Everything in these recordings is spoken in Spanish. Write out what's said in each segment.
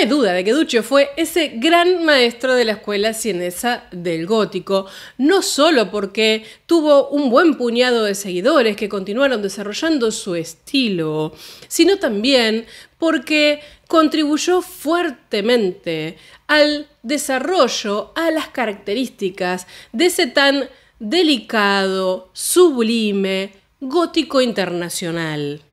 hay duda de que Duccio fue ese gran maestro de la escuela sienesa del gótico, no solo porque tuvo un buen puñado de seguidores que continuaron desarrollando su estilo, sino también porque contribuyó fuertemente al desarrollo, a las características de ese tan delicado, sublime, gótico internacional.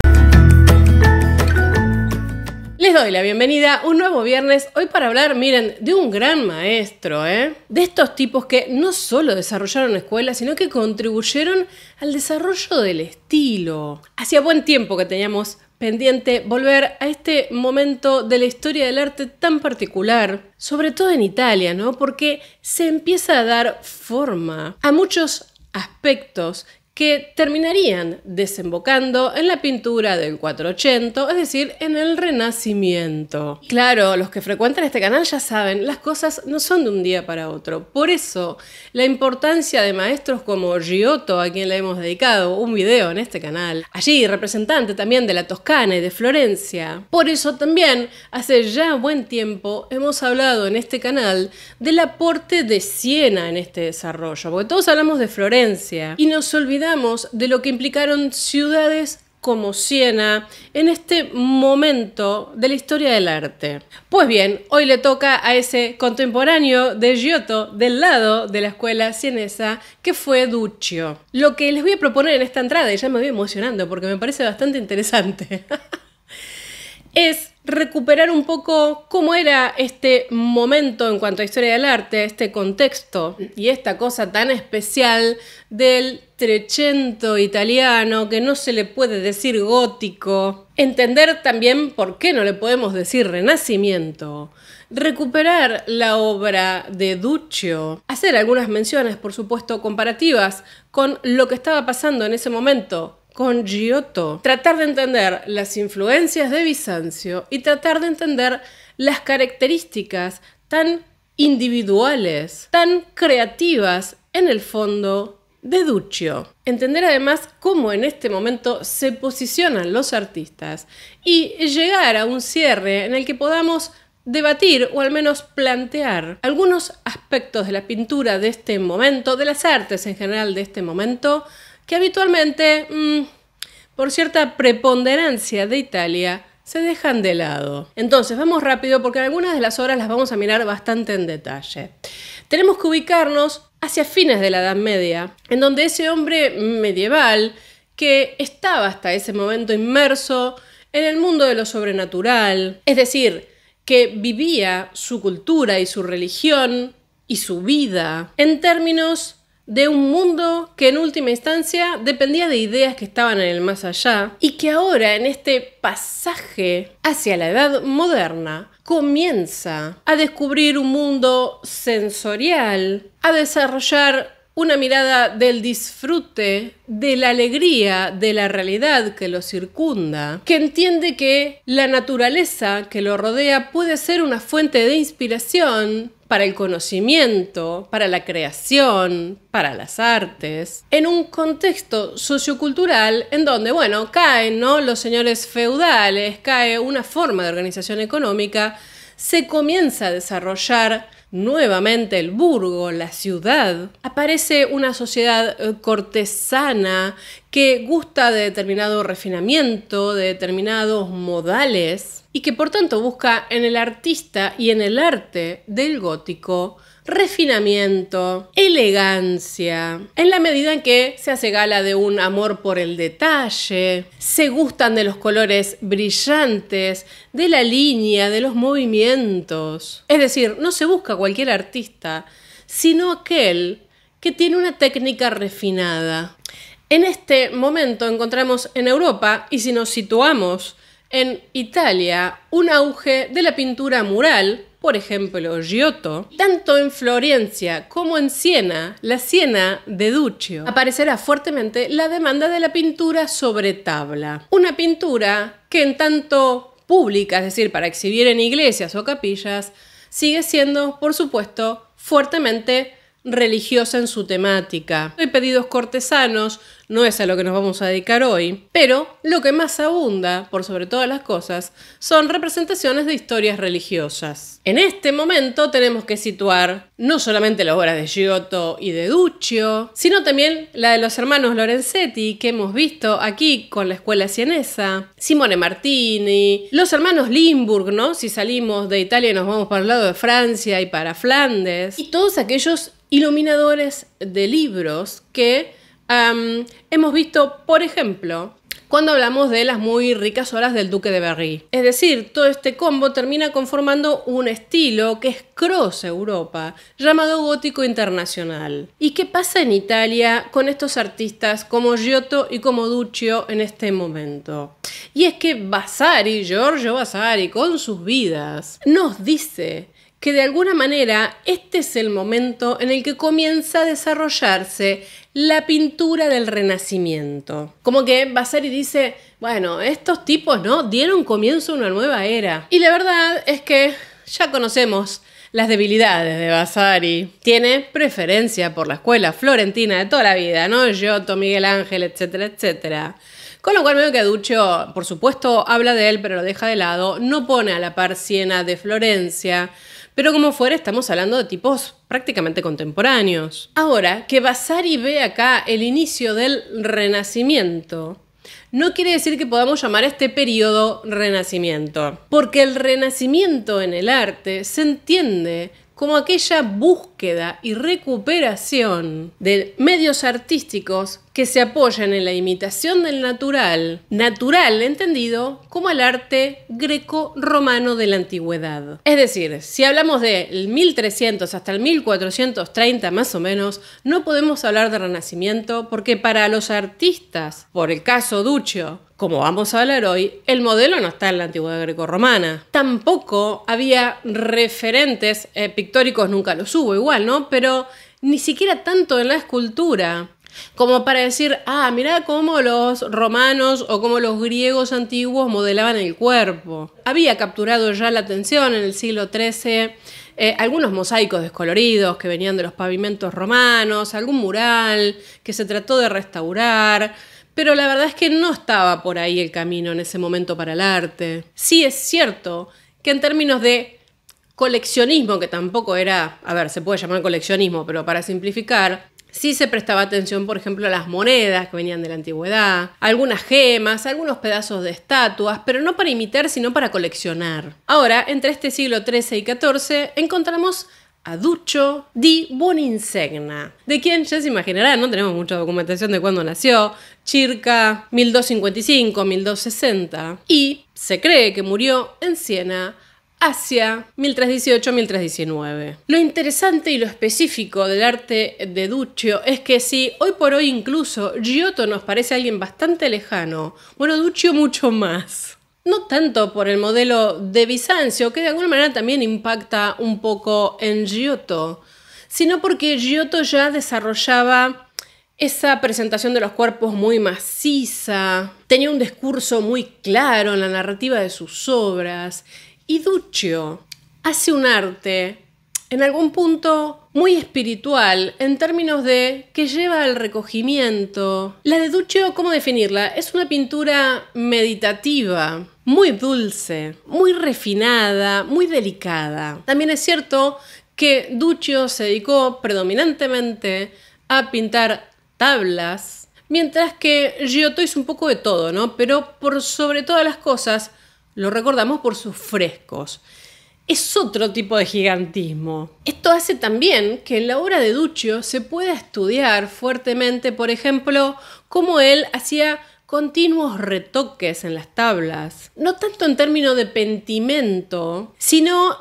Les doy la bienvenida a un nuevo viernes, hoy para hablar, miren, de un gran maestro, de estos tipos que no solo desarrollaron escuelas, sino que contribuyeron al desarrollo del estilo. Hacía buen tiempo que teníamos pendiente volver a este momento de la historia del arte tan particular, sobre todo en Italia, ¿no? Porque se empieza a dar forma a muchos aspectos que terminarían desembocando en la pintura del 480, es decir, en el Renacimiento. Claro, los que frecuentan este canal ya saben, las cosas no son de un día para otro. Por eso, la importancia de maestros como Giotto, a quien le hemos dedicado un video en este canal, allí representante también de la Toscana y de Florencia. Por eso también, hace ya buen tiempo, hemos hablado en este canal del aporte de Siena en este desarrollo, porque todos hablamos de Florencia y nos olvidamos de lo que implicaron ciudades como Siena en este momento de la historia del arte. Pues bien, hoy le toca a ese contemporáneo de Giotto del lado de la escuela sienesa que fue Duccio. Lo que les voy a proponer en esta entrada, y ya me voy emocionando porque me parece bastante interesante, es recuperar un poco cómo era este momento en cuanto a historia del arte, este contexto y esta cosa tan especial del Trecento italiano que no se le puede decir gótico. Entender también por qué no le podemos decir Renacimiento. Recuperar la obra de Duccio. Hacer algunas menciones, por supuesto, comparativas con lo que estaba pasando en ese momento con Giotto, tratar de entender las influencias de Bizancio y tratar de entender las características tan individuales, tan creativas en el fondo de Duccio. Entender además cómo en este momento se posicionan los artistas y llegar a un cierre en el que podamos debatir o al menos plantear algunos aspectos de la pintura de este momento, de las artes en general de este momento, que habitualmente, por cierta preponderancia de Italia, se dejan de lado. Entonces, vamos rápido porque algunas de las obras las vamos a mirar bastante en detalle. Tenemos que ubicarnos hacia fines de la Edad Media, en donde ese hombre medieval que estaba hasta ese momento inmerso en el mundo de lo sobrenatural, es decir, que vivía su cultura y su religión y su vida en términos de un mundo que en última instancia dependía de ideas que estaban en el más allá y que ahora en este pasaje hacia la edad moderna comienza a descubrir un mundo sensorial, a desarrollar una mirada del disfrute, de la alegría, de la realidad que lo circunda, que entiende que la naturaleza que lo rodea puede ser una fuente de inspiración para el conocimiento, para la creación, para las artes, en un contexto sociocultural en donde, bueno, caen, ¿no?, los señores feudales, cae una forma de organización económica, se comienza a desarrollar nuevamente el burgo, la ciudad. Aparece una sociedad cortesana que gusta de determinado refinamiento, de determinados modales y que por tanto busca en el artista y en el arte del gótico refinamiento, elegancia, en la medida en que se hace gala de un amor por el detalle, se gustan de los colores brillantes, de la línea, de los movimientos. Es decir, no se busca cualquier artista, sino aquel que tiene una técnica refinada. En este momento encontramos en Europa, y si nos situamos en Italia, un auge de la pintura mural, por ejemplo, Giotto. Tanto en Florencia como en Siena, la Siena de Duccio, aparecerá fuertemente la demanda de la pintura sobre tabla. Una pintura que en tanto pública, es decir, para exhibir en iglesias o capillas, sigue siendo, por supuesto, fuertemente religiosa en su temática. Hay pedidos cortesanos, no es a lo que nos vamos a dedicar hoy, pero lo que más abunda, por sobre todas las cosas, son representaciones de historias religiosas. En este momento tenemos que situar no solamente las obras de Giotto y de Duccio, sino también la de los hermanos Lorenzetti, que hemos visto aquí con la Escuela Sienesa, Simone Martini, los hermanos Limburg, ¿no? Si salimos de Italia y nos vamos para el lado de Francia y para Flandes, y todos aquellos iluminadores de libros que hemos visto, por ejemplo, cuando hablamos de las muy ricas obras del Duque de Berry. Es decir, todo este combo termina conformando un estilo que es cross Europa, llamado gótico internacional. ¿Y qué pasa en Italia con estos artistas como Giotto y como Duccio en este momento? Y es que Vasari, Giorgio Vasari, con sus vidas, nos dice que de alguna manera este es el momento en el que comienza a desarrollarse la pintura del Renacimiento. Como que Vasari dice, bueno, estos tipos, ¿no?, dieron comienzo a una nueva era. Y la verdad es que ya conocemos las debilidades de Vasari. Tiene preferencia por la escuela florentina de toda la vida, ¿no? Giotto, Miguel Ángel, etcétera, etcétera. Con lo cual veo que Duccio, por supuesto, habla de él, pero lo deja de lado. No pone a la par Siena de Florencia. Pero como fuera, estamos hablando de tipos prácticamente contemporáneos. Ahora, que Vasari ve acá el inicio del Renacimiento, no quiere decir que podamos llamar a este periodo Renacimiento. Porque el Renacimiento en el arte se entiende como aquella búsqueda y recuperación de medios artísticos que se apoyan en la imitación del natural entendido como el arte greco-romano de la antigüedad. Es decir, si hablamos del 1300 hasta el 1430 más o menos, no podemos hablar de Renacimiento porque para los artistas, por el caso Duccio, como vamos a hablar hoy, el modelo no está en la antigüedad greco-romana. Tampoco había referentes pictóricos, nunca los hubo igual, ¿no? Pero ni siquiera tanto en la escultura, como para decir, mirá cómo los romanos o cómo los griegos antiguos modelaban el cuerpo. Había capturado ya la atención en el siglo XIII algunos mosaicos descoloridos que venían de los pavimentos romanos, algún mural que se trató de restaurar. Pero la verdad es que no estaba por ahí el camino en ese momento para el arte. Sí es cierto que en términos de coleccionismo, que tampoco era, se puede llamar coleccionismo, pero para simplificar, sí se prestaba atención, por ejemplo, a las monedas que venían de la antigüedad, algunas gemas, algunos pedazos de estatuas, pero no para imitar, sino para coleccionar. Ahora, entre este siglo XIII y XIV, encontramos a Duccio di Boninsegna, de quien ya se imaginarán, no tenemos mucha documentación de cuándo nació, circa 1255-1260, y se cree que murió en Siena hacia 1318-1319. Lo interesante y lo específico del arte de Duccio es que si hoy por hoy incluso Giotto nos parece alguien bastante lejano, bueno, Duccio mucho más. No tanto por el modelo de Bizancio, que de alguna manera también impacta un poco en Giotto, sino porque Giotto ya desarrollaba esa presentación de los cuerpos muy maciza, tenía un discurso muy claro en la narrativa de sus obras, y Duccio hace un arte en algún punto muy espiritual en términos de que lleva al recogimiento. La de Duccio, ¿cómo definirla? Es una pintura meditativa, muy dulce, muy refinada, muy delicada. También es cierto que Duccio se dedicó predominantemente a pintar tablas, mientras que Giotto hizo un poco de todo, ¿no? Pero por sobre todas las cosas lo recordamos por sus frescos. Es otro tipo de gigantismo. Esto hace también que en la obra de Duccio se pueda estudiar fuertemente, por ejemplo, cómo él hacía continuos retoques en las tablas. No tanto en términos de pentimento, sino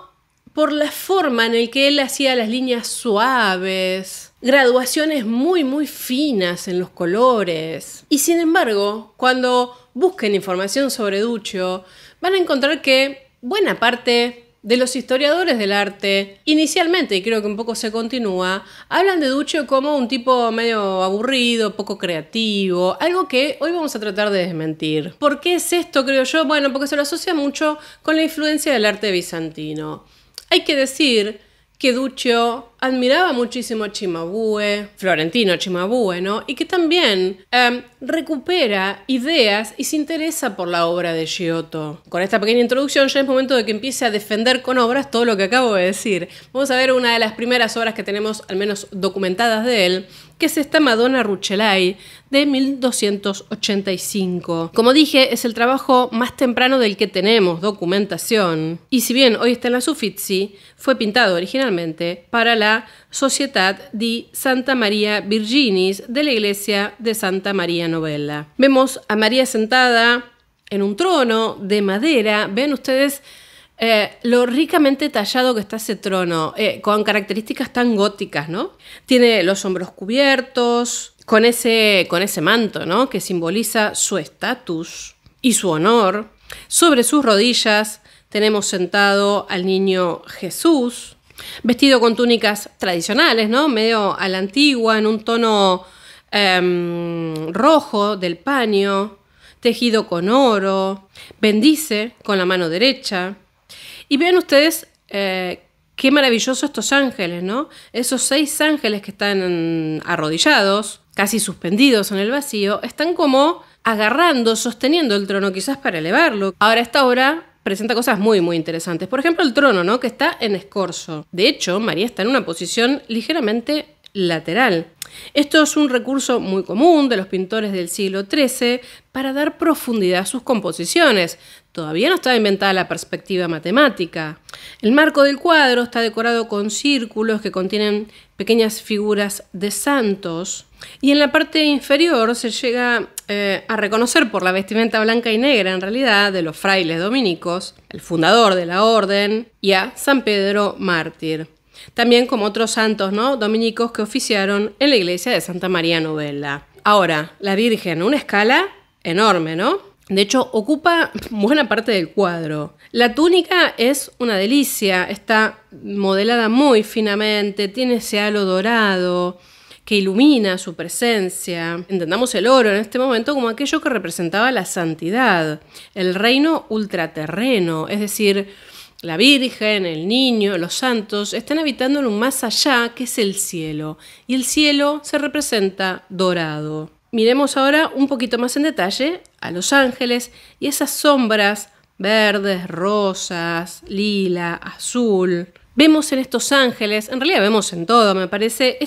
por la forma en la que él hacía las líneas suaves, graduaciones muy muy finas en los colores. Y sin embargo, cuando busquen información sobre Duccio, van a encontrar que buena parte de los historiadores del arte, inicialmente, y creo que un poco se continúa, hablan de Duccio como un tipo medio aburrido, poco creativo, algo que hoy vamos a tratar de desmentir. ¿Por qué es esto, creo yo? Bueno, porque se lo asocia mucho con la influencia del arte bizantino. Hay que decir que Duccio admiraba muchísimo a Cimabue, Florentino Cimabue, ¿no? Y que también recupera ideas y se interesa por la obra de Giotto. Con esta pequeña introducción ya es momento de que empiece a defender con obras todo lo que acabo de decir. Vamos a ver una de las primeras obras que tenemos, al menos documentadas de él, que es esta Madonna Rucellai de 1285. Como dije, es el trabajo más temprano del que tenemos documentación. Y si bien hoy está en la Uffizi, fue pintado originalmente para la Società di Santa Maria Virginis de la iglesia de Santa Maria Novella. Vemos a María sentada en un trono de madera. Ven ustedes lo ricamente tallado que está ese trono, con características tan góticas, ¿no? Tiene los hombros cubiertos, con ese manto, ¿no? Que simboliza su estatus y su honor. Sobre sus rodillas tenemos sentado al niño Jesús, vestido con túnicas tradicionales, ¿no? Medio a la antigua, en un tono rojo del paño, tejido con oro. Bendice con la mano derecha. Y vean ustedes qué maravilloso estos ángeles, ¿no? Esos 6 ángeles que están arrodillados, casi suspendidos en el vacío, están como agarrando, sosteniendo el trono, quizás para elevarlo. Ahora, esta obra presenta cosas muy, muy interesantes. Por ejemplo, el trono, ¿no? Que está en escorzo. De hecho, María está en una posición ligeramente lateral. Esto es un recurso muy común de los pintores del siglo XIII para dar profundidad a sus composiciones. Todavía no estaba inventada la perspectiva matemática. El marco del cuadro está decorado con círculos que contienen pequeñas figuras de santos, y en la parte inferior se llega a reconocer por la vestimenta blanca y negra, en realidad, de los frailes dominicos, el fundador de la orden, y a San Pedro mártir. También como otros santos, ¿no? dominicos que oficiaron en la iglesia de Santa María Novella. Ahora, la Virgen, una escala enorme, ¿no? De hecho, ocupa buena parte del cuadro. La túnica es una delicia, está modelada muy finamente, tiene ese halo dorado que ilumina su presencia. Entendamos el oro en este momento como aquello que representaba la santidad, el reino ultraterreno, es decir, la Virgen, el niño, los santos están habitando en un más allá que es el cielo, y el cielo se representa dorado. Miremos ahora un poquito más en detalle a los ángeles y esas sombras verdes, rosas, lila, azul. Vemos en estos ángeles, en realidad vemos en todo, me parece,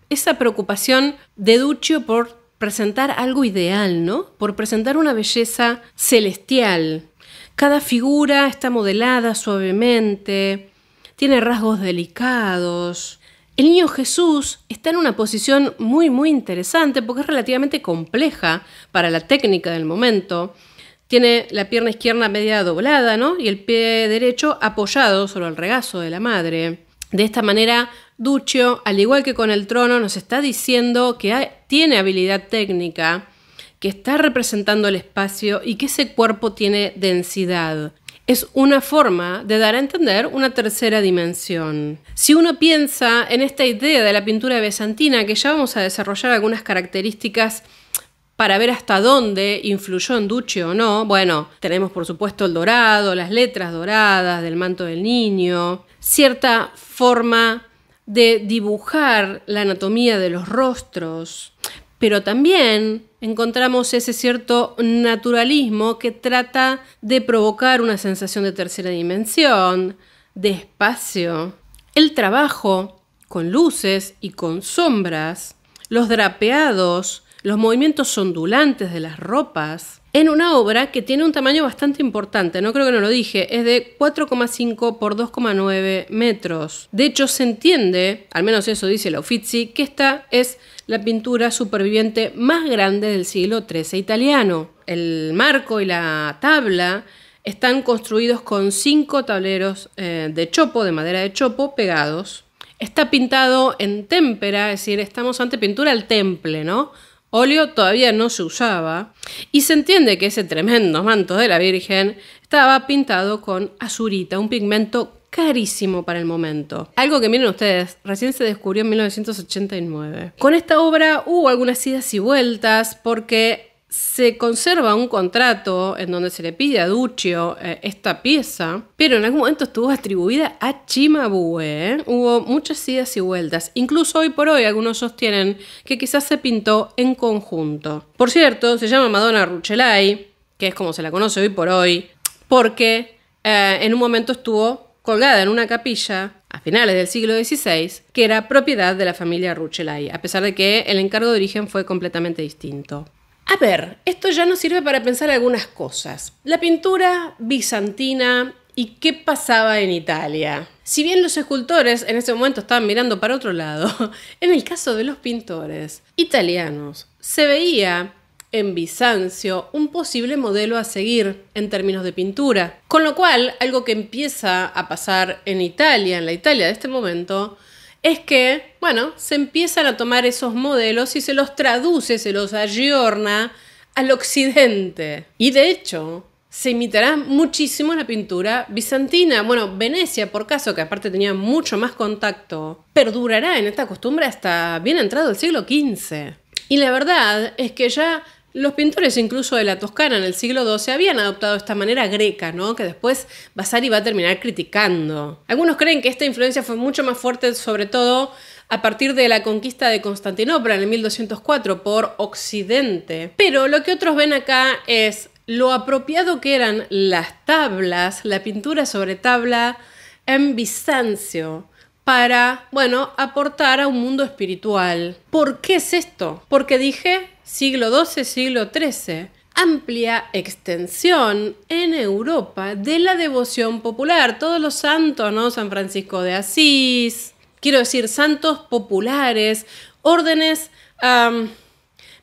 esa preocupación de Duccio por presentar algo ideal, ¿no? Por presentar una belleza celestial. Cada figura está modelada suavemente, tiene rasgos delicados. El niño Jesús está en una posición muy, muy interesante porque es relativamente compleja para la técnica del momento. Tiene la pierna izquierda media doblada, ¿no? Y el pie derecho apoyado sobre el regazo de la madre. De esta manera, Duccio, al igual que con el trono, nos está diciendo que tiene habilidad técnica, que está representando el espacio y que ese cuerpo tiene densidad. Es una forma de dar a entender una tercera dimensión. Si uno piensa en esta idea de la pintura bizantina, que ya vamos a desarrollar algunas características para ver hasta dónde influyó en Duccio o no, bueno, tenemos por supuesto el dorado, las letras doradas del manto del niño, cierta forma de dibujar la anatomía de los rostros, pero también encontramos ese cierto naturalismo que trata de provocar una sensación de tercera dimensión, de espacio. El trabajo con luces y con sombras, los drapeados, los movimientos ondulantes de las ropas, en una obra que tiene un tamaño bastante importante, no creo que no lo dije, es de 4,5 por 2,9 metros. De hecho, se entiende, al menos eso dice la Uffizi, que esta es la pintura superviviente más grande del siglo XIII italiano. El marco y la tabla están construidos con 5 tableros de chopo, de madera de chopo, pegados. Está pintado en témpera, es decir, estamos ante pintura al temple, ¿no? Óleo todavía no se usaba, y se entiende que ese tremendo manto de la Virgen estaba pintado con azurita, un pigmento carísimo para el momento. Algo que miren ustedes, recién se descubrió en 1989. Con esta obra hubo algunas idas y vueltas porque se conserva un contrato en donde se le pide a Duccio esta pieza, pero en algún momento estuvo atribuida a Cimabue. Hubo muchas idas y vueltas. Incluso hoy por hoy algunos sostienen que quizás se pintó en conjunto. Por cierto, se llama Madonna Rucellai, que es como se la conoce hoy por hoy, porque en un momento estuvo colgada en una capilla a finales del siglo XVI, que era propiedad de la familia Rucellai, a pesar de que el encargo de origen fue completamente distinto. A ver, esto ya nos sirve para pensar algunas cosas. La pintura bizantina y qué pasaba en Italia. Si bien los escultores en ese momento estaban mirando para otro lado, en el caso de los pintores italianos se veía en Bizancio un posible modelo a seguir en términos de pintura. Con lo cual, algo que empieza a pasar en Italia, en la Italia de este momento, es que, bueno, se empiezan a tomar esos modelos y se los traduce, se los ayorna al occidente. Y de hecho, se imitará muchísimo la pintura bizantina. Bueno, Venecia, por caso, que aparte tenía mucho más contacto, perdurará en esta costumbre hasta bien entrado el siglo XV. Y la verdad es que ya los pintores incluso de la Toscana en el siglo XII habían adoptado esta manera greca, ¿no? Que después Vasari va a terminar criticando. Algunos creen que esta influencia fue mucho más fuerte, sobre todo a partir de la conquista de Constantinopla en el 1204 por Occidente. Pero lo que otros ven acá es lo apropiado que eran las tablas, la pintura sobre tabla en Bizancio, para, bueno, aportar a un mundo espiritual. ¿Por qué es esto? Porque dije siglo XII, siglo XIII. Amplia extensión en Europa de la devoción popular. Todos los santos, ¿no? San Francisco de Asís, quiero decir, santos populares, órdenes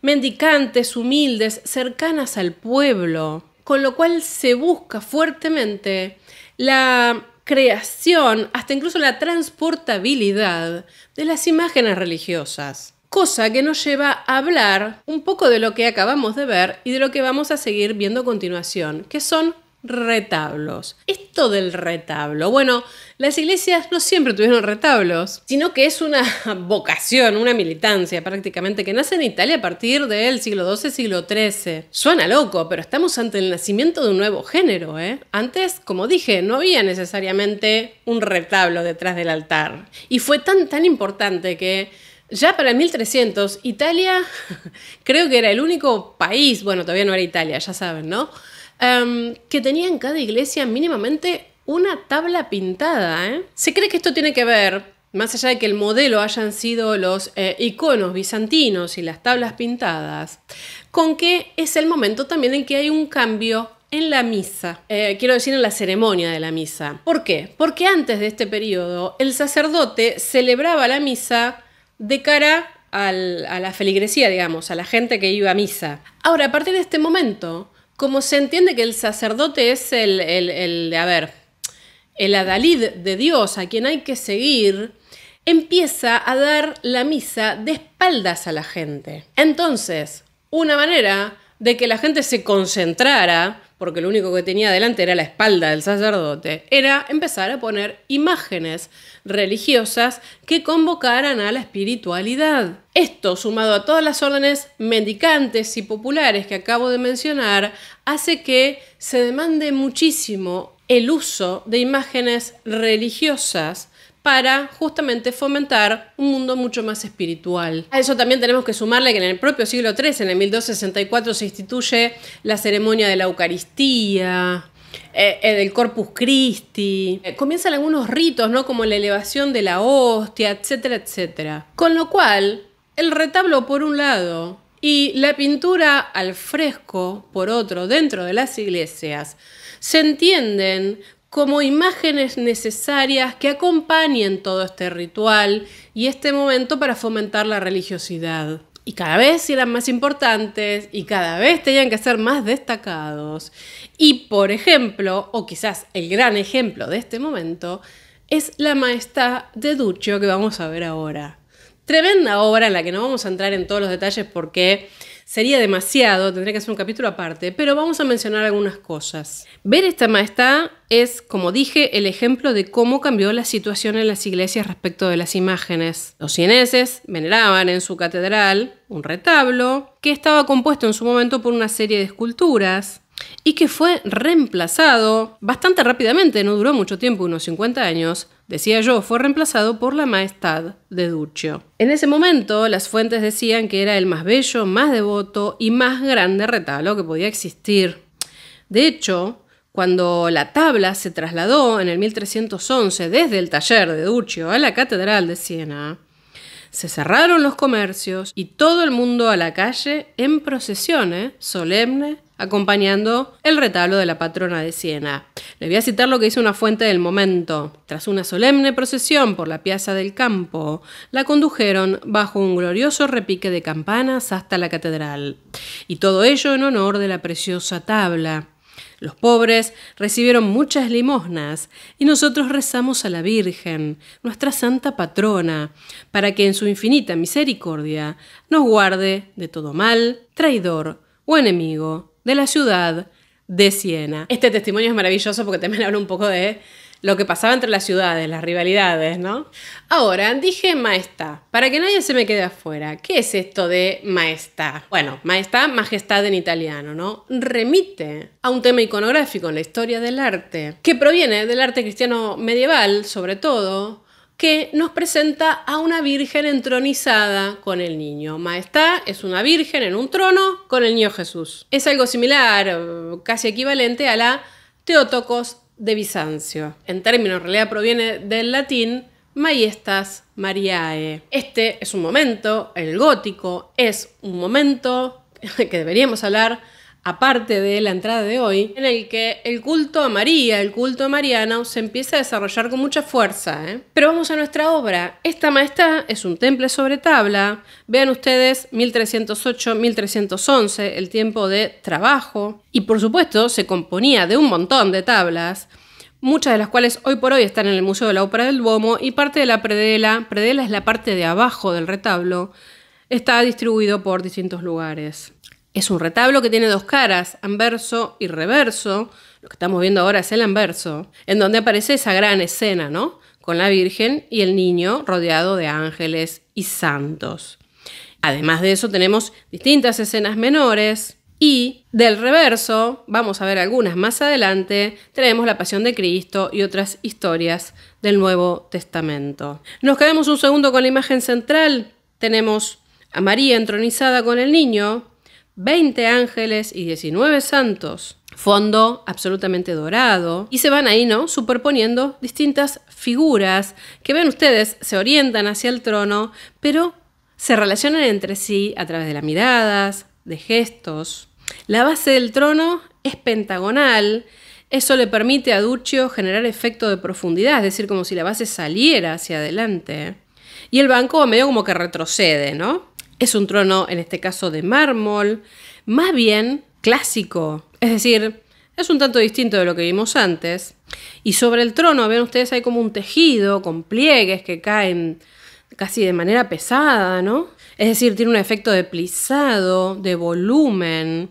mendicantes, humildes, cercanas al pueblo. Con lo cual se busca fuertemente la creación, hasta incluso la transportabilidad de las imágenes religiosas. Cosa que nos lleva a hablar un poco de lo que acabamos de ver y de lo que vamos a seguir viendo a continuación, que son retablos. Esto del retablo, bueno, las iglesias no siempre tuvieron retablos, sino que es una vocación, una militancia prácticamente que nace en Italia a partir del siglo XII, siglo XIII. Suena loco, pero estamos ante el nacimiento de un nuevo género, ¿eh? Antes, como dije, no había necesariamente un retablo detrás del altar. Y fue tan importante que ya para el 1300, Italia creo que era el único país, bueno, todavía no era Italia, ya saben, ¿no? Que tenía en cada iglesia mínimamente una tabla pintada, ¿eh? Se cree que esto tiene que ver, más allá de que el modelo hayan sido los iconos bizantinos y las tablas pintadas, con que es el momento también en que hay un cambio en la misa, quiero decir en la ceremonia de la misa. ¿Por qué? Porque antes de este periodo el sacerdote celebraba la misa de cara a la feligresía, digamos, a la gente que iba a misa. Ahora, a partir de este momento, como se entiende que el sacerdote es el adalid de Dios, a quien hay que seguir, empieza a dar la misa de espaldas a la gente. Entonces, una manera de que la gente se concentrara, porque lo único que tenía delante era la espalda del sacerdote, era empezar a poner imágenes religiosas que convocaran a la espiritualidad. Esto, sumado a todas las órdenes mendicantes y populares que acabo de mencionar, hace que se demande muchísimo el uso de imágenes religiosas para justamente fomentar un mundo mucho más espiritual. A eso también tenemos que sumarle que en el propio siglo III, en el 1264, se instituye la ceremonia de la Eucaristía, del Corpus Christi. Comienzan algunos ritos, ¿no? Como la elevación de la hostia, etcétera, etcétera. Con lo cual, el retablo por un lado y la pintura al fresco por otro dentro de las iglesias se entienden como imágenes necesarias que acompañen todo este ritual y este momento para fomentar la religiosidad. Y cada vez eran más importantes y cada vez tenían que ser más destacados. Y, por ejemplo, o quizás el gran ejemplo de este momento, es la Maestà de Duccio que vamos a ver ahora. Tremenda obra en la que no vamos a entrar en todos los detalles porque sería demasiado, tendría que ser un capítulo aparte, pero vamos a mencionar algunas cosas. Ver esta Maestá es, como dije, el ejemplo de cómo cambió la situación en las iglesias respecto de las imágenes. Los sieneses veneraban en su catedral un retablo que estaba compuesto en su momento por una serie de esculturas y que fue reemplazado bastante rápidamente, no duró mucho tiempo, unos 50 años, decía yo, fue reemplazado por la Maestad de Duccio. En ese momento, las fuentes decían que era el más bello, más devoto y más grande retablo que podía existir. De hecho, cuando la tabla se trasladó en el 1311 desde el taller de Duccio a la Catedral de Siena, se cerraron los comercios y todo el mundo a la calle en procesión solemne, acompañando el retablo de la patrona de Siena. Les voy a citar lo que dice una fuente del momento. Tras una solemne procesión por la Piazza del Campo, la condujeron bajo un glorioso repique de campanas hasta la catedral. Y todo ello en honor de la preciosa tabla. Los pobres recibieron muchas limosnas y nosotros rezamos a la Virgen, nuestra santa patrona, para que en su infinita misericordia nos guarde de todo mal, traidor o enemigo de la ciudad de Siena. Este testimonio es maravilloso porque también habla un poco de lo que pasaba entre las ciudades, las rivalidades, ¿no? Ahora, dije Maestá, para que nadie se me quede afuera. ¿Qué es esto de Maestá? Bueno, Maestá, majestad en italiano, ¿no? Remite a un tema iconográfico en la historia del arte, que proviene del arte cristiano medieval, sobre todo, que nos presenta a una virgen entronizada con el niño. Maestá es una virgen en un trono con el niño Jesús. Es algo similar, casi equivalente a la Theotokos de Bizancio. En términos, en realidad proviene del latín Maiestas Mariae. Este es un momento, el gótico es un momento que deberíamos hablar aparte de la entrada de hoy, en el que el culto a María, el culto mariano, se empieza a desarrollar con mucha fuerza. Pero vamos a nuestra obra. Esta Maestá es un temple sobre tabla. Vean ustedes, 1308-1311, el tiempo de trabajo. Y por supuesto, se componía de un montón de tablas, muchas de las cuales hoy por hoy están en el Museo de la Ópera del Duomo, y parte de la predela es la parte de abajo del retablo, está distribuido por distintos lugares. Es un retablo que tiene dos caras, anverso y reverso. Lo que estamos viendo ahora es el anverso, en donde aparece esa gran escena, ¿no? Con la Virgen y el niño rodeado de ángeles y santos. Además de eso tenemos distintas escenas menores y del reverso, vamos a ver algunas más adelante, tenemos la Pasión de Cristo y otras historias del Nuevo Testamento. Nos quedamos un segundo con la imagen central. Tenemos a María entronizada con el niño, 20 ángeles y 19 santos, fondo absolutamente dorado, y se van ahí, ¿no?, superponiendo distintas figuras que, ven ustedes, se orientan hacia el trono, pero se relacionan entre sí a través de las miradas, de gestos. La base del trono es pentagonal. Eso le permite a Duccio generar efecto de profundidad, es decir, como si la base saliera hacia adelante. Y el banco medio como que retrocede, ¿no? Es un trono, en este caso, de mármol, más bien clásico. Es decir, es un tanto distinto de lo que vimos antes. Y sobre el trono, ven ustedes, hay como un tejido con pliegues que caen casi de manera pesada, ¿no? Es decir, tiene un efecto de plisado, de volumen,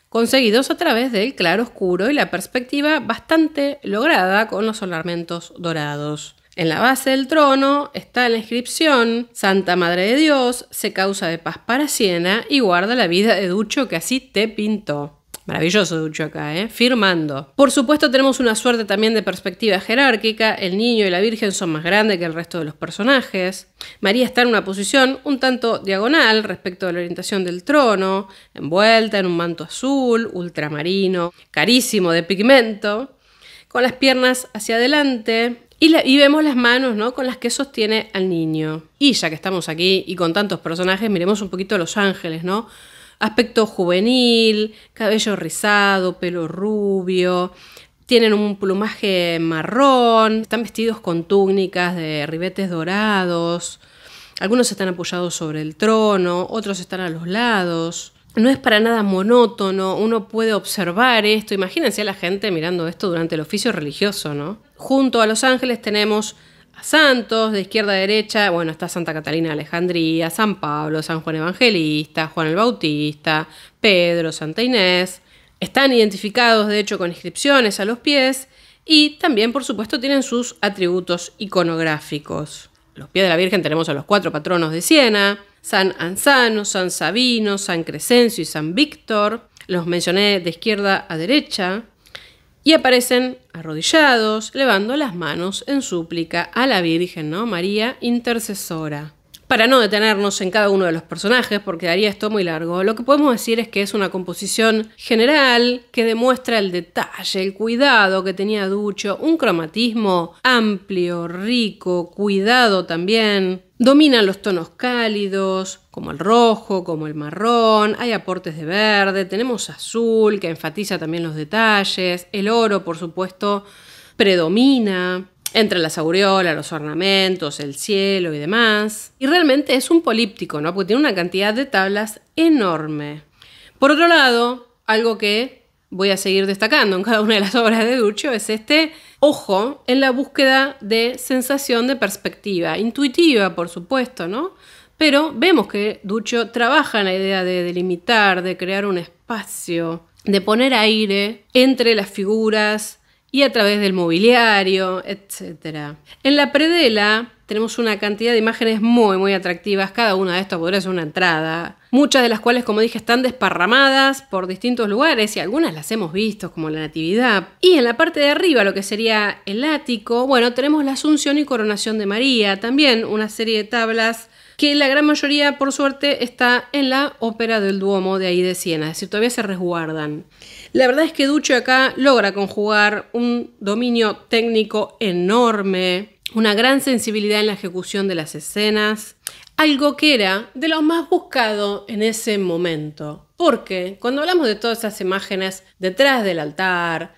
conseguidos a través del claro-oscuro y la perspectiva bastante lograda con los ornamentos dorados. En la base del trono está la inscripción: Santa Madre de Dios, se causa de paz para Siena y guarda la vida de Duccio que así te pintó. Maravilloso Duccio acá, firmando. Por supuesto tenemos una suerte también de perspectiva jerárquica. El niño y la Virgen son más grandes que el resto de los personajes. María está en una posición un tanto diagonal respecto a la orientación del trono, envuelta en un manto azul, ultramarino, carísimo de pigmento, con las piernas hacia adelante. Y vemos las manos, ¿no?, con las que sostiene al niño. Y ya que estamos aquí y con tantos personajes, miremos un poquito a los ángeles, ¿no? Aspecto juvenil, cabello rizado, pelo rubio, tienen un plumaje marrón, están vestidos con túnicas de ribetes dorados, algunos están apoyados sobre el trono, otros están a los lados. No es para nada monótono, uno puede observar esto. Imagínense a la gente mirando esto durante el oficio religioso, ¿no? Junto a los ángeles tenemos a santos, de izquierda a derecha, bueno, está Santa Catalina de Alejandría, San Pablo, San Juan Evangelista, Juan el Bautista, Pedro, Santa Inés. Están identificados, de hecho, con inscripciones a los pies y también, por supuesto, tienen sus atributos iconográficos. A los pies de la Virgen tenemos a los 4 patronos de Siena, San Ansano, San Sabino, San Crescencio y San Víctor. Los mencioné de izquierda a derecha. Y aparecen arrodillados, levando las manos en súplica a la Virgen, ¿no? María intercesora. Para no detenernos en cada uno de los personajes, porque daría esto muy largo, lo que podemos decir es que es una composición general que demuestra el detalle, el cuidado que tenía Duccio, un cromatismo amplio, rico, cuidado también. Dominan los tonos cálidos, como el rojo, como el marrón, hay aportes de verde, tenemos azul, que enfatiza también los detalles, el oro, por supuesto, predomina entre las aureolas, los ornamentos, el cielo y demás. Y realmente es un políptico, ¿no? Porque tiene una cantidad de tablas enorme. Por otro lado, algo que voy a seguir destacando en cada una de las obras de Duccio es este ojo en la búsqueda de sensación de perspectiva, intuitiva, por supuesto, ¿no? Pero vemos que Duccio trabaja en la idea de delimitar, de crear un espacio, de poner aire entre las figuras y a través del mobiliario, etc. En la predela tenemos una cantidad de imágenes muy, muy atractivas. Cada una de estas podría ser una entrada. Muchas de las cuales, como dije, están desparramadas por distintos lugares y algunas las hemos visto, como la Natividad. Y en la parte de arriba, lo que sería el ático, bueno, tenemos la Asunción y Coronación de María. También una serie de tablas que la gran mayoría, por suerte, está en la ópera del Duomo de ahí de Siena, es decir, todavía se resguardan. La verdad es que Duccio acá logra conjugar un dominio técnico enorme, una gran sensibilidad en la ejecución de las escenas, algo que era de lo más buscado en ese momento. Porque cuando hablamos de todas esas imágenes detrás del altar,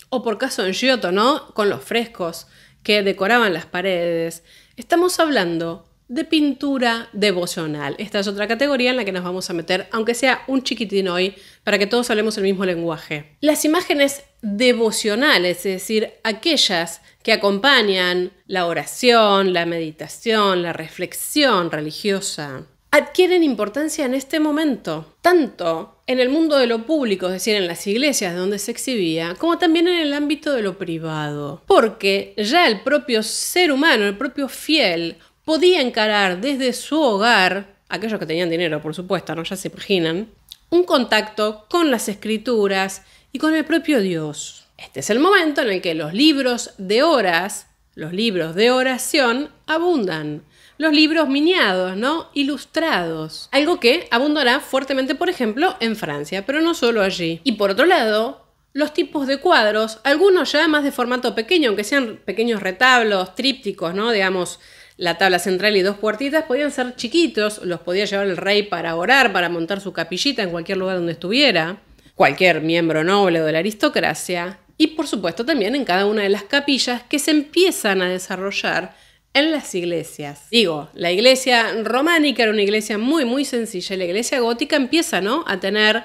o por caso en Giotto, ¿no? Con los frescos que decoraban las paredes, estamos hablando de pintura devocional. Esta es otra categoría en la que nos vamos a meter, aunque sea un chiquitín hoy, para que todos hablemos el mismo lenguaje. Las imágenes devocionales, es decir, aquellas que acompañan la oración, la meditación, la reflexión religiosa, adquieren importancia en este momento, tanto en el mundo de lo público, es decir, en las iglesias donde se exhibía, como también en el ámbito de lo privado. Porque ya el propio ser humano, el propio fiel, podía encarar desde su hogar, aquellos que tenían dinero, por supuesto, ¿no? Ya se imaginan, un contacto con las escrituras y con el propio Dios. Este es el momento en el que los libros de horas, los libros de oración, abundan. Los libros miniados, ¿no? Ilustrados. Algo que abundará fuertemente, por ejemplo, en Francia, pero no solo allí. Y por otro lado, los tipos de cuadros, algunos ya más de formato pequeño, aunque sean pequeños retablos, trípticos, ¿no? Digamos, la tabla central y 2 puertitas podían ser chiquitos, los podía llevar el rey para orar, para montar su capillita en cualquier lugar donde estuviera, cualquier miembro noble o de la aristocracia, y por supuesto también en cada una de las capillas que se empiezan a desarrollar en las iglesias. Digo, la iglesia románica era una iglesia muy, muy sencilla, y la iglesia gótica empieza, ¿no?, a tener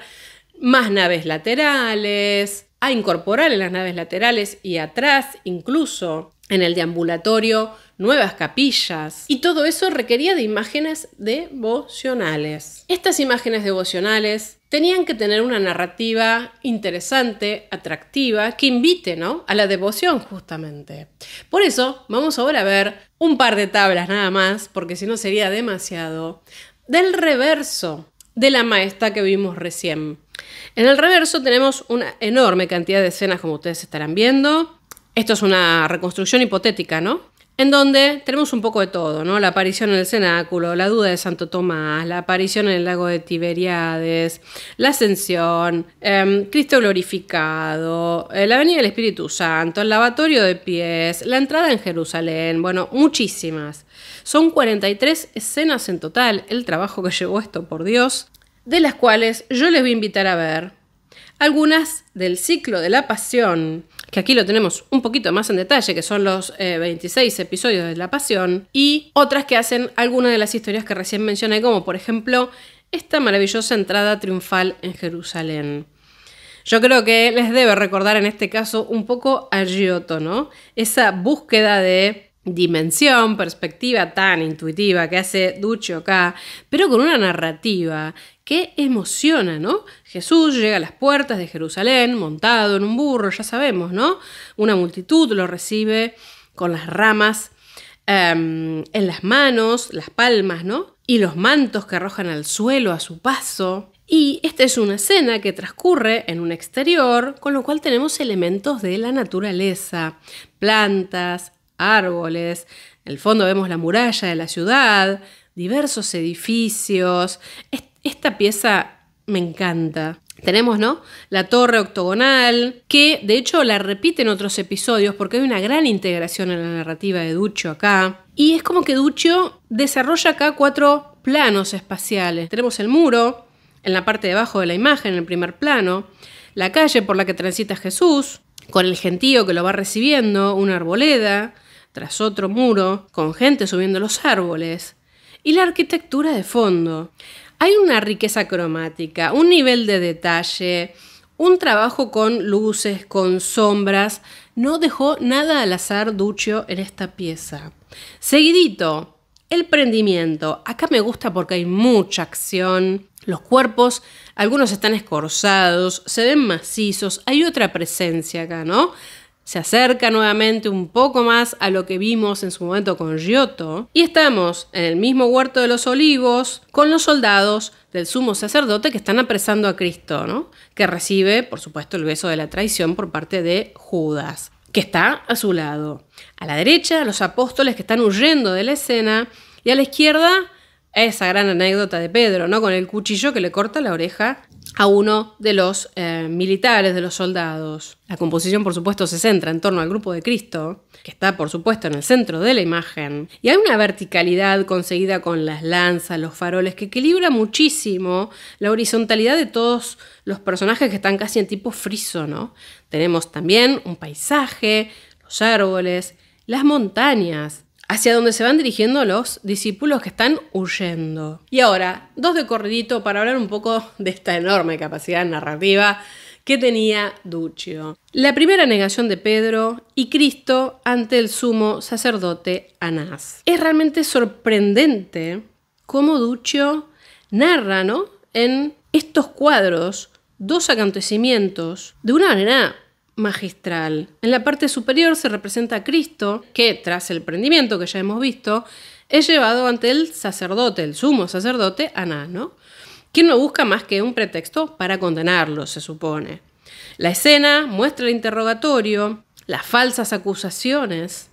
más naves laterales, a incorporar en las naves laterales y atrás, incluso en el deambulatorio, nuevas capillas. Y todo eso requería de imágenes devocionales. Estas imágenes devocionales tenían que tener una narrativa interesante, atractiva, que invite, ¿no?, a la devoción justamente. Por eso vamos ahora a ver un par de tablas nada más, porque si no sería demasiado, del reverso de la maesta que vimos recién. En el reverso tenemos una enorme cantidad de escenas, como ustedes estarán viendo. Esto es una reconstrucción hipotética, ¿no?, en donde tenemos un poco de todo, ¿no? La aparición en el cenáculo, la duda de Santo Tomás, la aparición en el lago de Tiberíades, la ascensión, Cristo glorificado, la venida del Espíritu Santo, el lavatorio de pies, la entrada en Jerusalén, bueno, muchísimas. Son 43 escenas en total, el trabajo que llevó esto, por Dios, de las cuales yo les voy a invitar a ver algunas del ciclo de la Pasión, que aquí lo tenemos un poquito más en detalle, que son los 26 episodios de la Pasión, y otras que hacen algunas de las historias que recién mencioné, como por ejemplo esta maravillosa entrada triunfal en Jerusalén. Yo creo que les debe recordar en este caso un poco a Giotto, ¿no? Esa búsqueda de dimensión, perspectiva tan intuitiva que hace Duccio acá, pero con una narrativa que emociona, ¿no? Jesús llega a las puertas de Jerusalén montado en un burro, ya sabemos, ¿no? Una multitud lo recibe con las ramas en las manos, las palmas, ¿no? Y los mantos que arrojan al suelo a su paso. Y esta es una escena que transcurre en un exterior, con lo cual tenemos elementos de la naturaleza, plantas, árboles, en el fondo vemos la muralla de la ciudad, diversos edificios. Esta pieza me encanta. Tenemos, ¿no?, la torre octogonal, que de hecho la repite en otros episodios porque hay una gran integración en la narrativa de Duccio acá. Y es como que Duccio desarrolla acá 4 planos espaciales. Tenemos el muro en la parte de abajo de la imagen, en el primer plano, la calle por la que transita Jesús, con el gentío que lo va recibiendo, una arboleda, tras otro muro, con gente subiendo los árboles, y la arquitectura de fondo. Hay una riqueza cromática, un nivel de detalle, un trabajo con luces, con sombras. No dejó nada al azar Duccio en esta pieza. Seguidito, el prendimiento. Acá me gusta porque hay mucha acción. Los cuerpos, algunos están escorzados, se ven macizos. Hay otra presencia acá, ¿no? Se acerca nuevamente un poco más a lo que vimos en su momento con Giotto. Y estamos en el mismo huerto de los olivos con los soldados del sumo sacerdote que están apresando a Cristo, ¿no? Que recibe, por supuesto, el beso de la traición por parte de Judas, que está a su lado. A la derecha, los apóstoles que están huyendo de la escena. Y a la izquierda, esa gran anécdota de Pedro, ¿no? Con el cuchillo que le corta la oreja a uno de los militares, de los soldados. La composición, por supuesto, se centra en torno al grupo de Cristo, que está, por supuesto, en el centro de la imagen. Y hay una verticalidad conseguida con las lanzas, los faroles, que equilibra muchísimo la horizontalidad de todos los personajes que están casi en tipo friso, ¿no? Tenemos también un paisaje, los árboles, las montañas, hacia donde se van dirigiendo los discípulos que están huyendo. Y ahora, 2 de corridito para hablar un poco de esta enorme capacidad narrativa que tenía Duccio. La primera negación de Pedro y Cristo ante el sumo sacerdote Anás. Es realmente sorprendente cómo Duccio narra, ¿no?, en estos cuadros 2 acontecimientos de una manera magistral. En la parte superior se representa a Cristo, que tras el prendimiento que ya hemos visto, es llevado ante el sacerdote, el sumo sacerdote Anás, ¿no?, quien no busca más que un pretexto para condenarlo, se supone. La escena muestra el interrogatorio, las falsas acusaciones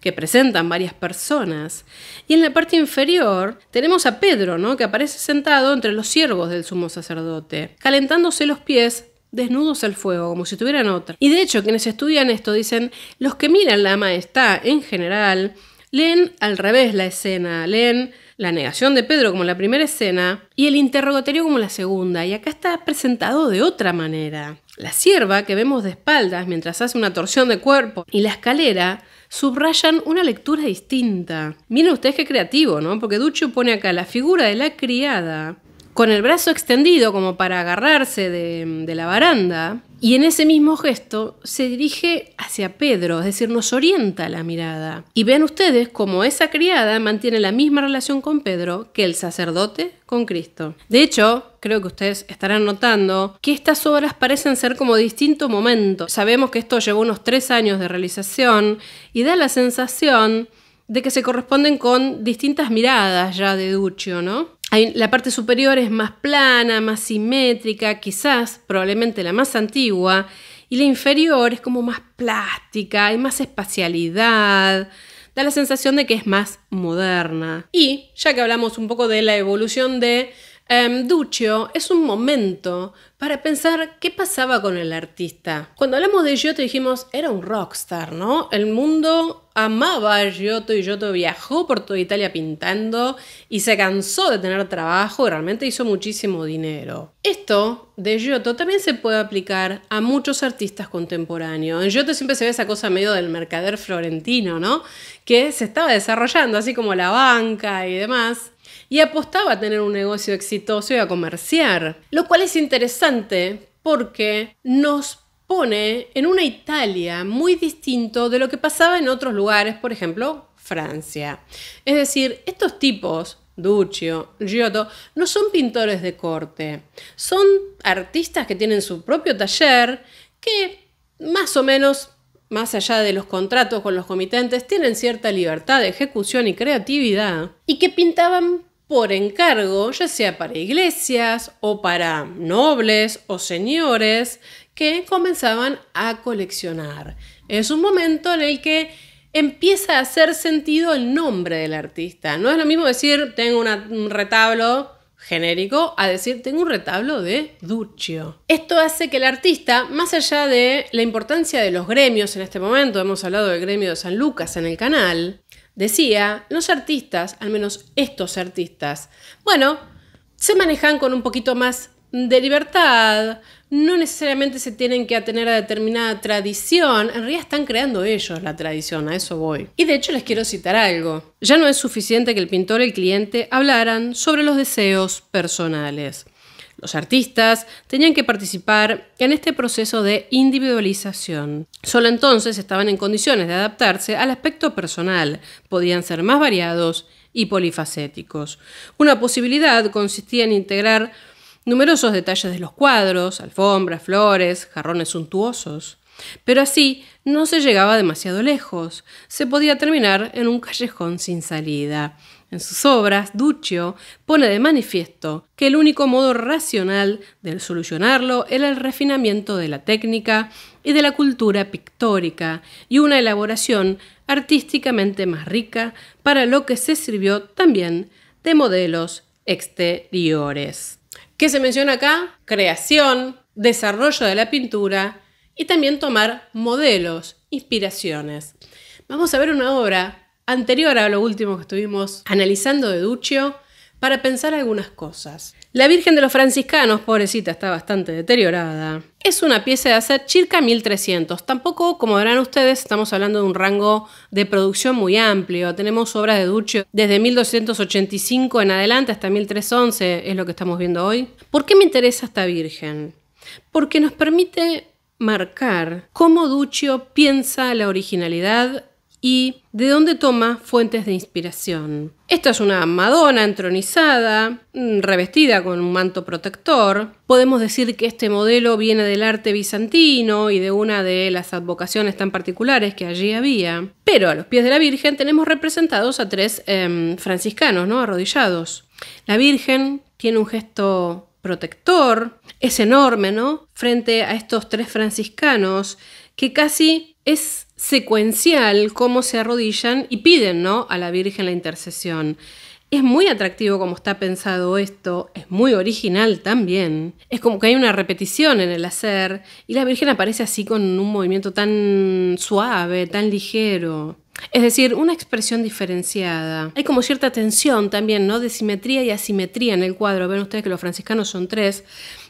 que presentan varias personas, y en la parte inferior tenemos a Pedro, ¿no?, que aparece sentado entre los siervos del sumo sacerdote, calentándose los pies desnudos al fuego, como si estuvieran otra. Y de hecho, quienes estudian esto dicen, los que miran la Maestá en general, leen al revés la escena, leen la negación de Pedro como la primera escena y el interrogatorio como la segunda, y acá está presentado de otra manera. La sierva que vemos de espaldas mientras hace una torsión de cuerpo y la escalera subrayan una lectura distinta. Miren ustedes qué creativo, ¿no? Porque Duccio pone acá la figura de la criada con el brazo extendido como para agarrarse de la baranda, y en ese mismo gesto se dirige hacia Pedro, es decir, nos orienta la mirada. Y vean ustedes cómo esa criada mantiene la misma relación con Pedro que el sacerdote con Cristo. De hecho, creo que ustedes estarán notando que estas obras parecen ser como distintos momentos. Sabemos que esto llevó unos 3 años de realización y da la sensación de que se corresponden con distintas miradas ya de Duccio, ¿no? La parte superior es más plana, más simétrica, quizás probablemente la más antigua, y la inferior es como más plástica, hay más espacialidad, da la sensación de que es más moderna. Y ya que hablamos un poco de la evolución de Duccio, es un momento para pensar qué pasaba con el artista. Cuando hablamos de Giotto dijimos, era un rockstar, ¿no? El mundo amaba a Giotto y Giotto viajó por toda Italia pintando y se cansó de tener trabajo y realmente hizo muchísimo dinero. Esto de Giotto también se puede aplicar a muchos artistas contemporáneos. En Giotto siempre se ve esa cosa medio del mercader florentino, ¿no? Que se estaba desarrollando, así como la banca y demás. Y apostaba a tener un negocio exitoso y a comerciar. Lo cual es interesante porque nos pone en una Italia muy distinto de lo que pasaba en otros lugares, por ejemplo, Francia. Es decir, estos tipos, Duccio, Giotto, no son pintores de corte, son artistas que tienen su propio taller, que más o menos, más allá de los contratos con los comitentes, tienen cierta libertad de ejecución y creatividad, y que pintaban por encargo, ya sea para iglesias o para nobles o señores que comenzaban a coleccionar. Es un momento en el que empieza a hacer sentido el nombre del artista. No es lo mismo decir tengo un retablo genérico a decir tengo un retablo de Duccio. Esto hace que el artista, más allá de la importancia de los gremios en este momento, hemos hablado del gremio de San Lucas en el canal, decía, los artistas, al menos estos artistas, bueno, se manejan con un poquito más de libertad, no necesariamente se tienen que atener a determinada tradición, en realidad están creando ellos la tradición, a eso voy. Y de hecho les quiero citar algo. Ya no es suficiente que el pintor y el cliente hablaran sobre los deseos personales. Los artistas tenían que participar en este proceso de individualización. Solo entonces estaban en condiciones de adaptarse al aspecto personal, podían ser más variados y polifacéticos. Una posibilidad consistía en integrar numerosos detalles de los cuadros, alfombras, flores, jarrones suntuosos. Pero así no se llegaba demasiado lejos. Se podía terminar en un callejón sin salida. En sus obras, Duccio pone de manifiesto que el único modo racional de solucionarlo era el refinamiento de la técnica y de la cultura pictórica y una elaboración artísticamente más rica, para lo que se sirvió también de modelos exteriores. ¿Qué se menciona acá? Creación, desarrollo de la pintura y también tomar modelos, inspiraciones. Vamos a ver una obra anterior a lo último que estuvimos analizando de Duccio para pensar algunas cosas. La Virgen de los Franciscanos, pobrecita, está bastante deteriorada. Es una pieza de hace circa 1300. Tampoco, como verán ustedes, estamos hablando de un rango de producción muy amplio. Tenemos obras de Duccio desde 1285 en adelante hasta 1311, es lo que estamos viendo hoy. ¿Por qué me interesa esta Virgen? Porque nos permite marcar cómo Duccio piensa la originalidad y de dónde toma fuentes de inspiración. Esta es una Madonna entronizada, revestida con un manto protector. Podemos decir que este modelo viene del arte bizantino y de una de las advocaciones tan particulares que allí había. Pero a los pies de la Virgen tenemos representados a tres franciscanos, ¿no? Arrodillados. La Virgen tiene un gesto protector, es enorme, ¿no? Frente a estos tres franciscanos, que casi es secuencial cómo se arrodillan y piden, ¿no?, a la Virgen la intercesión. Es muy atractivo como está pensado esto, es muy original también. Es como que hay una repetición en el hacer y la Virgen aparece así con un movimiento tan suave, tan ligero. Es decir, una expresión diferenciada. Hay como cierta tensión también, ¿no?, de simetría y asimetría en el cuadro. Ven ustedes que los franciscanos son tres.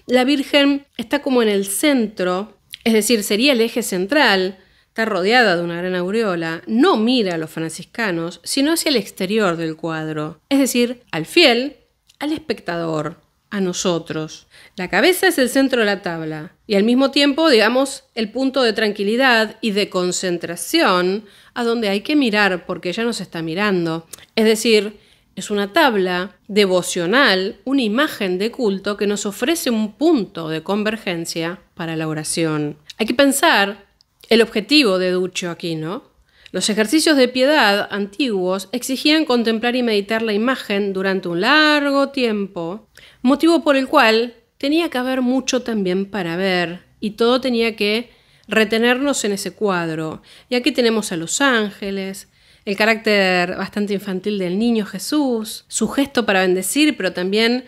La Virgen está como en el centro, es decir, sería el eje central. Está rodeada de una gran aureola, no mira a los franciscanos, sino hacia el exterior del cuadro, es decir, al fiel, al espectador, a nosotros. La cabeza es el centro de la tabla y al mismo tiempo, digamos, el punto de tranquilidad y de concentración a donde hay que mirar porque ella nos está mirando. Es decir, es una tabla devocional, una imagen de culto que nos ofrece un punto de convergencia para la oración. Hay que pensar el objetivo de Duccio aquí, ¿no? Los ejercicios de piedad antiguos exigían contemplar y meditar la imagen durante un largo tiempo, motivo por el cual tenía que haber mucho también para ver y todo tenía que retenernos en ese cuadro. Y aquí tenemos a los ángeles, el carácter bastante infantil del niño Jesús, su gesto para bendecir, pero también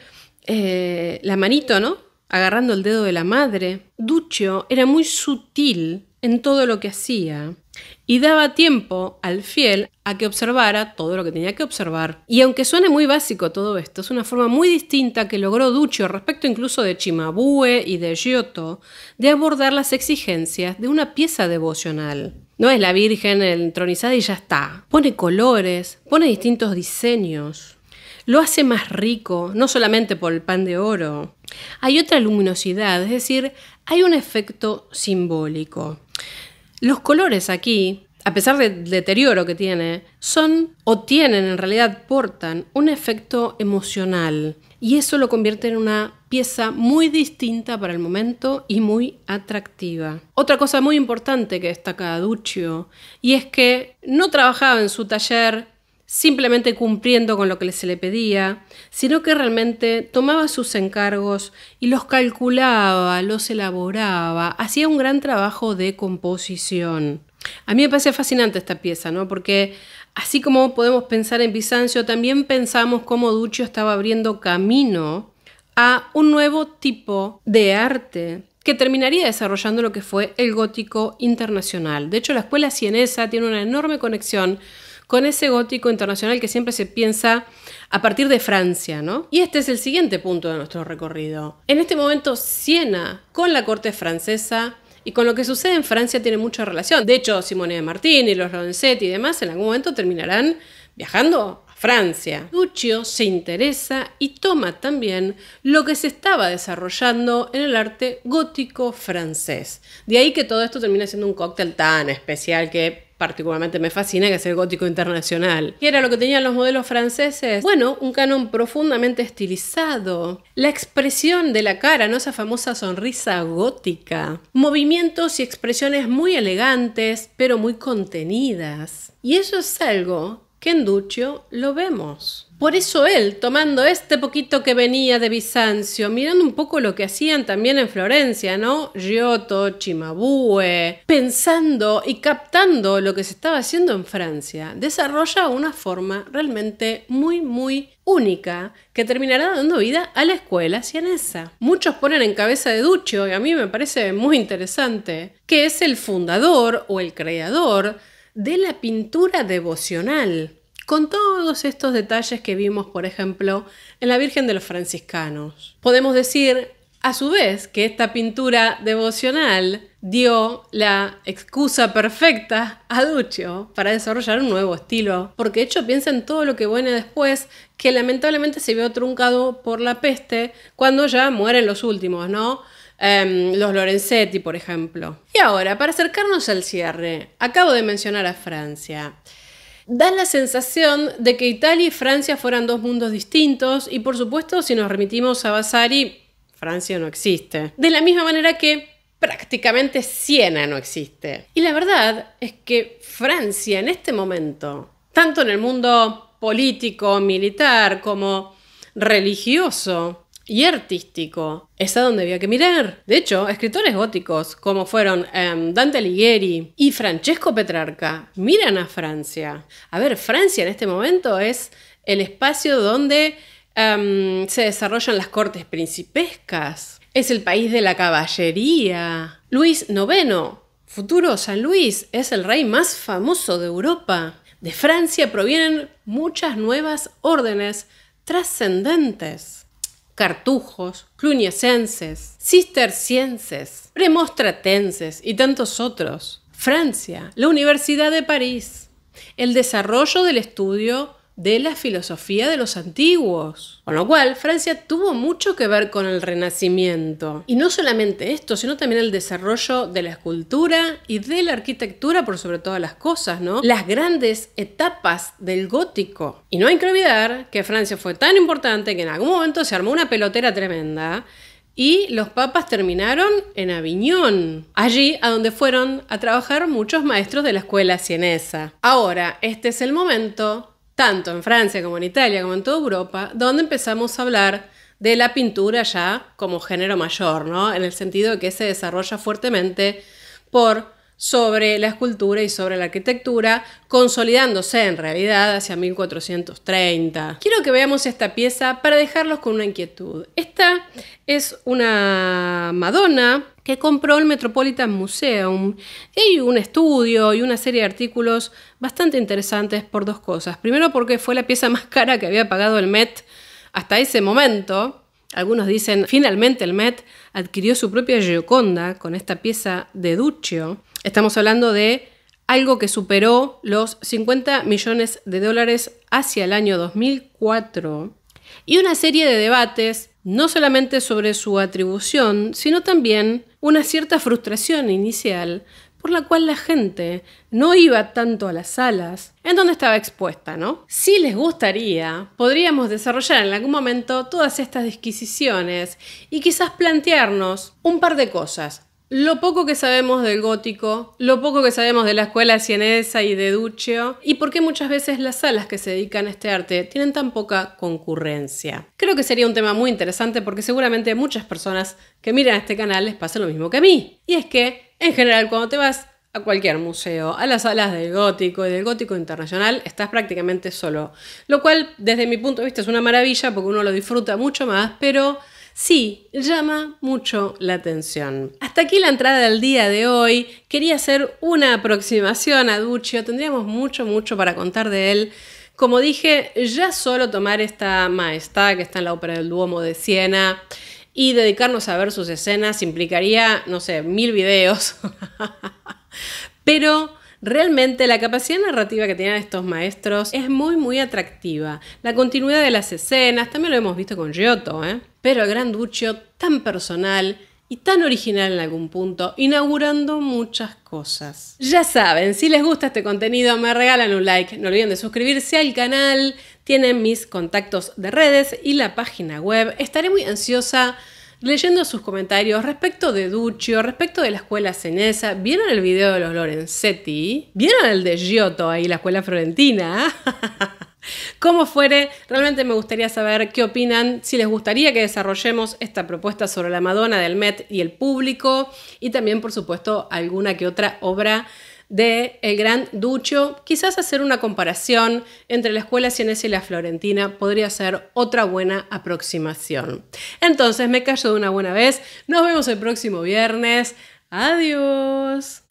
la manito, ¿no?, agarrando el dedo de la madre. Duccio era muy sutil en todo lo que hacía y daba tiempo al fiel a que observara todo lo que tenía que observar. Y aunque suene muy básico todo esto, es una forma muy distinta que logró Duccio respecto incluso de Cimabue y de Giotto de abordar las exigencias de una pieza devocional. No es la Virgen entronizada y ya está. Pone colores, pone distintos diseños. Lo hace más rico, no solamente por el pan de oro. Hay otra luminosidad, es decir, hay un efecto simbólico. Los colores aquí a pesar del deterioro que tiene, portan un efecto emocional. Y eso lo convierte en una pieza muy distinta para el momento y muy atractiva. Otra cosa muy importante que destaca Duccio, y es que no trabajaba en su taller simplemente cumpliendo con lo que se le pedía, sino que realmente tomaba sus encargos y los calculaba, los elaboraba, hacía un gran trabajo de composición. A mí me parece fascinante esta pieza, ¿no? Porque así como podemos pensar en Bizancio, también pensamos cómo Duccio estaba abriendo camino a un nuevo tipo de arte que terminaría desarrollando lo que fue el gótico internacional. De hecho, la escuela sienesa tiene una enorme conexión con ese gótico internacional que siempre se piensa a partir de Francia, ¿no? Y este es el siguiente punto de nuestro recorrido. En este momento, Siena, con la corte francesa y con lo que sucede en Francia, tiene mucha relación. De hecho, Simone de Martini, los Lorenzetti y demás, en algún momento terminarán viajando a Francia. Duccio se interesa y toma también lo que se estaba desarrollando en el arte gótico francés. De ahí que todo esto termina siendo un cóctel tan especial que particularmente me fascina, que es el gótico internacional. ¿Qué era lo que tenían los modelos franceses? Bueno, un canon profundamente estilizado, la expresión de la cara, ¿no? Esa famosa sonrisa gótica, movimientos y expresiones muy elegantes, pero muy contenidas. Y eso es algo que en Duccio lo vemos. Por eso él, tomando este poquito que venía de Bizancio, mirando un poco lo que hacían también en Florencia, ¿no? Giotto, Cimabue, pensando y captando lo que se estaba haciendo en Francia, desarrolla una forma realmente muy, muy única que terminará dando vida a la escuela sienesa. Muchos ponen en cabeza de Duccio, y a mí me parece muy interesante, que es el fundador o el creador de la pintura devocional, con todos estos detalles que vimos, por ejemplo, en la Virgen de los Franciscanos. Podemos decir, a su vez, que esta pintura devocional dio la excusa perfecta a Duccio para desarrollar un nuevo estilo, porque de hecho piensa en todo lo que viene después, que lamentablemente se vio truncado por la peste cuando ya mueren los últimos, ¿no? Los Lorenzetti, por ejemplo. Y ahora, para acercarnos al cierre, acabo de mencionar a Francia. Da la sensación de que Italia y Francia fueran dos mundos distintos y, por supuesto, si nos remitimos a Vasari, Francia no existe. De la misma manera que prácticamente Siena no existe. Y la verdad es que Francia en este momento, tanto en el mundo político, militar, como religioso y artístico, es a donde había que mirar. De hecho, escritores góticos como fueron Dante Alighieri y Francesco Petrarca miran a Francia. A ver, Francia en este momento es el espacio donde se desarrollan las cortes principescas. Es el país de la caballería. Luis IX, futuro San Luis, es el rey más famoso de Europa. De Francia provienen muchas nuevas órdenes trascendentes. Cartujos, cluniacenses, cistercienses, premostratenses y tantos otros. Francia, la Universidad de París, el desarrollo del estudio de la filosofía de los antiguos. Con lo cual, Francia tuvo mucho que ver con el Renacimiento. Y no solamente esto, sino también el desarrollo de la escultura y de la arquitectura por sobre todas las cosas, ¿no? Las grandes etapas del gótico. Y no hay que olvidar que Francia fue tan importante que en algún momento se armó una pelotera tremenda y los papas terminaron en Aviñón, allí a donde fueron a trabajar muchos maestros de la escuela sienesa. Ahora, este es el momento, tanto en Francia como en Italia como en toda Europa, donde empezamos a hablar de la pintura ya como género mayor, ¿no? En el sentido de que se desarrolla fuertemente por sobre la escultura y sobre la arquitectura, consolidándose en realidad hacia 1430. Quiero que veamos esta pieza para dejarlos con una inquietud. Esta es una Madonna que compró el Metropolitan Museum. Hay un estudio y una serie de artículos bastante interesantes por dos cosas. Primero, porque fue la pieza más cara que había pagado el Met hasta ese momento. Algunos dicen, finalmente el Met adquirió su propia Gioconda con esta pieza de Duccio. Estamos hablando de algo que superó los $50 millones hacia el año 2004. Y una serie de debates, no solamente sobre su atribución, sino también una cierta frustración inicial por la cual la gente no iba tanto a las salas en donde estaba expuesta, ¿no? Si les gustaría, podríamos desarrollar en algún momento todas estas disquisiciones y quizás plantearnos un par de cosas. Lo poco que sabemos del gótico, lo poco que sabemos de la escuela sienesa y de Duccio, y por qué muchas veces las salas que se dedican a este arte tienen tan poca concurrencia. Creo que sería un tema muy interesante porque seguramente a muchas personas que miran este canal les pasa lo mismo que a mí. Y es que, en general, cuando te vas a cualquier museo, a las salas del gótico y del gótico internacional, estás prácticamente solo. Lo cual, desde mi punto de vista, es una maravilla porque uno lo disfruta mucho más, pero sí, llama mucho la atención. Hasta aquí la entrada del día de hoy. Quería hacer una aproximación a Duccio. Tendríamos mucho para contar de él. Como dije, ya solo tomar esta Maestà que está en la Ópera del Duomo de Siena y dedicarnos a ver sus escenas implicaría, no sé, 1000 videos. Pero realmente la capacidad narrativa que tienen estos maestros es muy atractiva. La continuidad de las escenas, también lo hemos visto con Giotto, ¿eh? Pero el gran Duccio tan personal y tan original en algún punto, inaugurando muchas cosas. Ya saben, si les gusta este contenido, me regalan un like. No olviden de suscribirse al canal, tienen mis contactos de redes y la página web. Estaré muy ansiosa leyendo sus comentarios respecto de Duccio, respecto de la escuela senesa. ¿Vieron el video de los Lorenzetti? ¿Vieron el de Giotto ahí, la escuela florentina? Como fuere, realmente me gustaría saber qué opinan, si les gustaría que desarrollemos esta propuesta sobre la Madonna del Met y el público, y también, por supuesto, alguna que otra obra de el gran Duccio. Quizás hacer una comparación entre la escuela sienesa y la florentina podría ser otra buena aproximación. Entonces, me callo de una buena vez. Nos vemos el próximo viernes. Adiós.